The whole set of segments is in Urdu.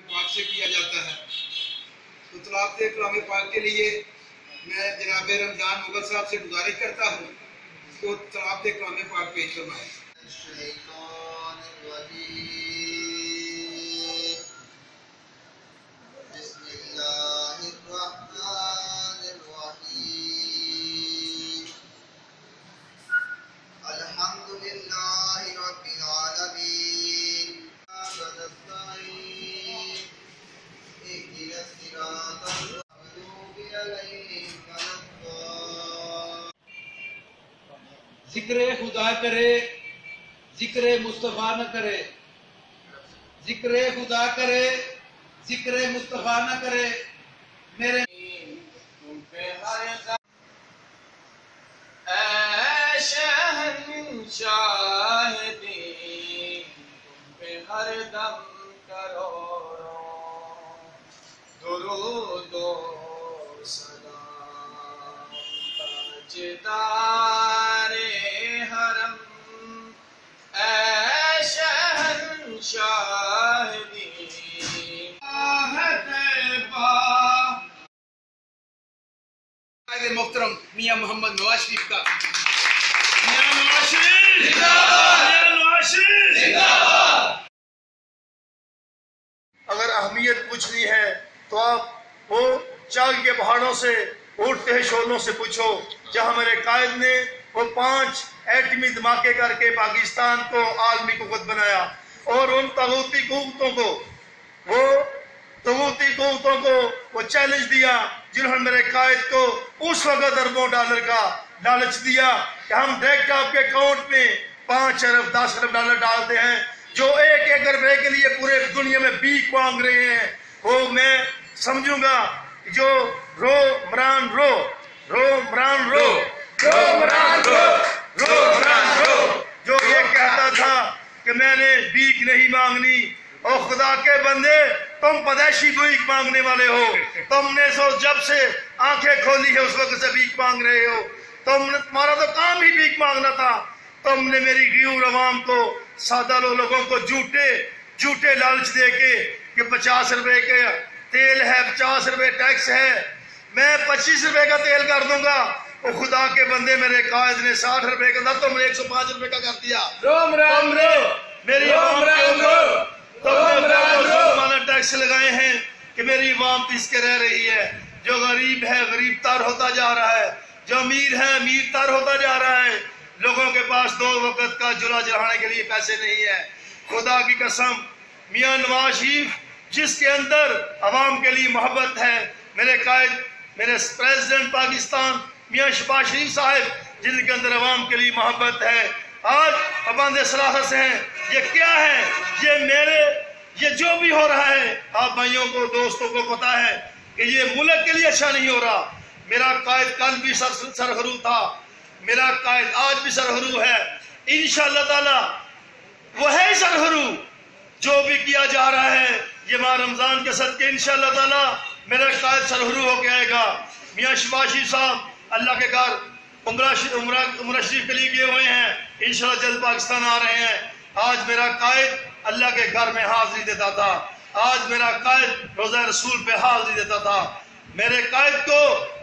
پاک سے کیا جاتا ہے. تو طلاب کلام پاک کے لیے میں جناب رمضان مغل صاحب سے گزارش کرتا ہوں تو طلاب کلام پاک پیش فرمائیں. ذکر خدا کرے ذکر مصطفیٰ نہ کرے، ذکر خدا کرے ذکر مصطفیٰ نہ کرے. میرے اے شہنشاہ دین تم پہ ہر دم کرو درود و سلام. تاجدار حرم اے شہنشاہ دین محترم میاں محمد نواز شریف کا. میاں نواز شریف زندہ باد، میاں نواز شریف زندہ باد. اگر اہمیت پوچھنی ہے تو آپ وہ چاغ کے پہاڑوں سے اٹھتے ہیں شولوں سے پوچھو جہاں میرے قائد نے وہ 5 ایٹمی دھماکے کر کے پاکستان کو عالمی قوت بنایا اور ان طاغوتی قوتوں کو وہ چیلنج دیا جنہوں نے میرے قائد کو اس وقت اربوں ڈالر کا لالچ دیا کہ ہم ڈائریکٹ آپ کے اکاؤنٹ میں 5 ارب 10 ارب ڈالر ڈالتے ہیں جو 1 روپے کے لیے پورے دنیا میں بھیک مانگ رہے ہیں. وہ میں سمجھوں گا جو رو مران رو جو یہ کہتا تھا کہ میں نے بھیک نہیں مانگنی. اور خدا کے بندے تم پیدائشی بھیک مانگنے والے ہو. تم نے جب سے آنکھیں کھولی ہے اس وقت سے بھیک مانگ رہے ہو. تمہارا تو کام ہی بھیک مانگنا تھا. تم نے میری غیور عوام کو سادہ لوگوں کو جھوٹے لالچ دے کے کہ 50 روپے کے تیل ہے 50 روپے ٹیکس ہے میں 25 روپے کا تیل کر دوں گا. وہ خدا کے بندے میرے قائد نے 60 روپے کا تھا تم نے 105 روپے کا کر دیا. میری عوام کے اوپر تم نے ٹیکس لگائے ہیں کہ میری عوام پیس کے رہ رہی ہے. جو غریب ہے غریب تر ہوتا جا رہا ہے، جو امیر ہے امیر تر ہوتا جا رہا ہے. لوگوں کے پاس 2 وقت کا جلا جلانے کے لیے پیسے نہیں ہے. خدا کی قسم میاں نواز شریف جس کے اندر عوام کے لیے محبت ہے، میرے قائد میرے پریزیڈنٹ پاکستان میاں شہباز شریف صاحب جن کے اندر عوام کے لیے محبت ہے، آج پابند صلاحیت سے ہیں. یہ کیا ہے؟ یہ جو بھی ہو رہا ہے آپ بھائیوں کو دوستوں کو پتا ہے کہ یہ ملک کے لیے اچھا نہیں ہو رہا. میرا قائد کل بھی سرخرو تھا، میرا قائد آج بھی سرخرو ہے. انشاءاللہ تعالی وہ ہے سرخرو. جو بھی کیا جا رہا ہے یہ ماہ رمضان کے صدقے انشاءاللہ تعالی میرا قائد سرخرو ہو کے آئے گا. میاں شہباز شریف صاحب اللہ کے گھر عمرہ شریف کے لیے گئے ہوئے ہیں، انشاءاللہ جلد پاکستان آ رہے ہیں. آج میرا قائد اللہ کے گھر میں حاضری دیتا تھا، آج میرا قائد روزہ رسول پہ حاضری دیتا تھا. میرے قائد کو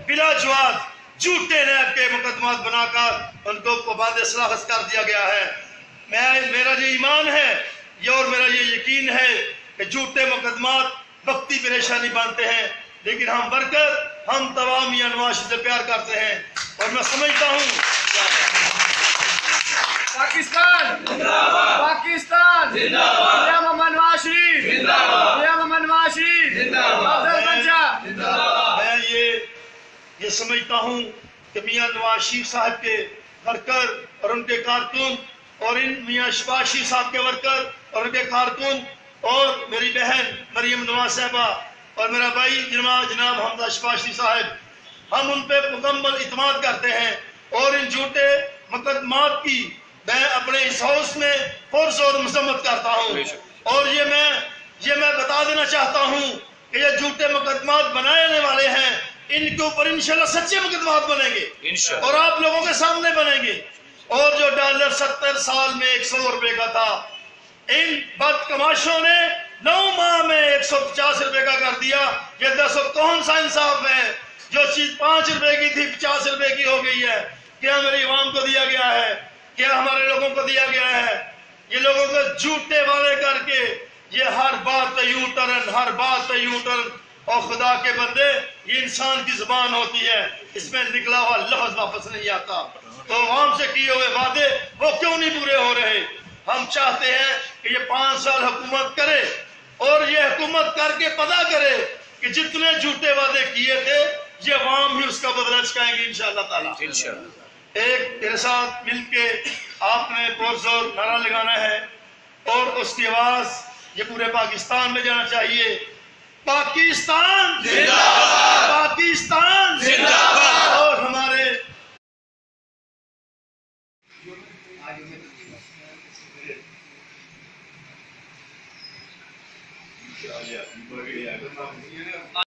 بلا جواز جھوٹے نیب کے مقدمات بنا کر ان کو پابند صلاحیت کر دیا گیا ہے. میرا یہ ایمان ہے اور میرا یہ یقین ہے کہ جھوٹے مقدمات وقتی پریشانی بنتے ہیں، لیکن ہم تمام میاں نواز شریف سے پیار کرتے ہیں. اور میں سمجھتا ہوں پاکستان زندہ باد، پاکستان زندہ باد، میاں محمد نواز شریف زندہ باد، میاں محمد نواز شریف زندہ باد، میں یہ سمجھتا ہوں کہ میاں نواز شریف صاحب کے ورکر اور ان کے کارکن اور ان میاں شہباز شریف صاحب کے ورکر اور ان کے کارکن اور میری بہن مریم نواز صاحبہ اور میرا بھائی جناب حمزہ شہباز شریف صاحب، ہم ان پہ مکمل اعتماد کرتے ہیں. اور ان جھوٹے مقدمات کی میں اپنے اس ہاؤس میں پرزور مذمت کرتا ہوں. اور یہ میں بتا دینا چاہتا ہوں کہ یہ جھوٹے مقدمات بنانے والے ہیں، ان کے اوپر انشاءاللہ سچے مقدمات بنیں گے اور آپ لوگوں کے سامنے بنیں گے. اور جو ڈالر 70 سال میں 100 روپے کا تھا، ان بدکماشوں نے 9 ماہ میں 150 روپے کا کر دیا. یہ دسو کون سا انصاف ہے؟ جو چیز 5 روپے کی تھی 50 روپے کی ہو گئی ہے. کیا میری عوام کو دیا گیا ہے؟ کیا ہمارے لوگوں کو دیا گیا ہے؟ یہ لوگوں کو جھوٹے وعدے کر کے یہ ہر بات پہ یو ٹرن، ہر بات پہ یو ٹرن. اور خدا کے بندے، یہ انسان کی زبان ہوتی ہے، اس میں نکلا ہوا لفظ واپس نہیں آتا. تو عوام سے کیے ہوئے وعدے وہ کیوں نہیں پورے ہو رہے؟ ہم چاہتے ہیں کہ یہ 5 سال حکومت کرے اور یہ حکومت کر کے پتہ کرے کہ جتنے جھوٹے وعدے کیے تھے یہ عوام ہی اس کا بدلہ چکائیں گے انشاءاللہ تعالیٰ. ایک تیرے ساتھ مل کے آپ نے پرزور نعرہ لگانا ہے اور اس کی آواز یہ پورے پاکستان میں جانا چاہیے. پاکستان زندہ باد، پاکستان زندہ باد. اور ہمارے